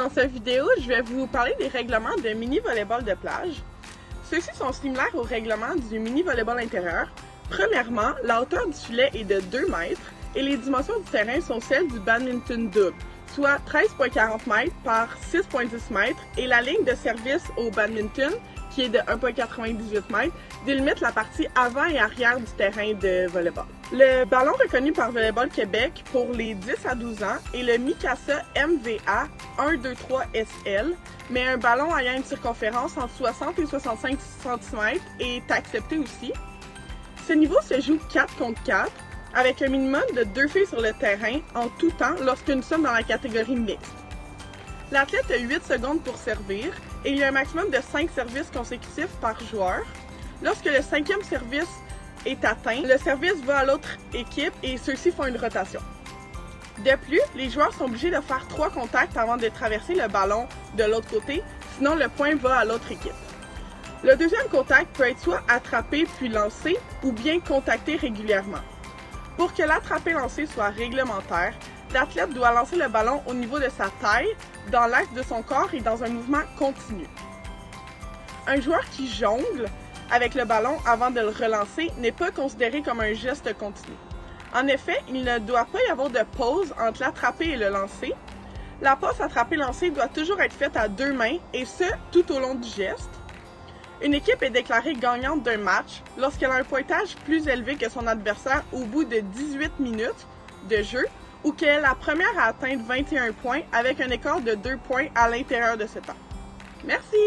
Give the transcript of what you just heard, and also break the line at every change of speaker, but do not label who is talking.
Dans cette vidéo, je vais vous parler des règlements de mini-volleyball de plage. Ceux-ci sont similaires aux règlements du mini-volleyball intérieur. Premièrement, la hauteur du filet est de 2 mètres et les dimensions du terrain sont celles du badminton double, soit 13,40 mètres par 6,10 mètres, et la ligne de service au badminton, qui est de 1,98 mètres, délimite la partie avant et arrière du terrain de volleyball. Le ballon reconnu par Volleyball Québec pour les 10 à 12 ans est le Mikasa MVA 123 SL, mais un ballon ayant une circonférence entre 60 et 65 cm est accepté aussi. Ce niveau se joue 4 contre 4, avec un minimum de 2 filles sur le terrain en tout temps lorsque nous sommes dans la catégorie mixte. L'athlète a 8 secondes pour servir et il y a un maximum de 5 services consécutifs par joueur. Lorsque le 5e service est atteint, le service va à l'autre équipe et ceux-ci font une rotation. De plus, les joueurs sont obligés de faire 3 contacts avant de traverser le ballon de l'autre côté, sinon le point va à l'autre équipe. Le deuxième contact peut être soit attrapé puis lancé ou bien contacté régulièrement. Pour que l'attrapé-lancé soit réglementaire, l'athlète doit lancer le ballon au niveau de sa taille, dans l'axe de son corps et dans un mouvement continu. Un joueur qui jongle avec le ballon avant de le relancer n'est pas considéré comme un geste continu. En effet, il ne doit pas y avoir de pause entre l'attrapé et le lancer. La passe attrapé-lancé doit toujours être faite à 2 mains et ce, tout au long du geste. Une équipe est déclarée gagnante d'un match lorsqu'elle a un pointage plus élevé que son adversaire au bout de 18 minutes de jeu ou qu'elle est la première à atteindre 21 points avec un écart de 2 points à l'intérieur de ce temps. Merci!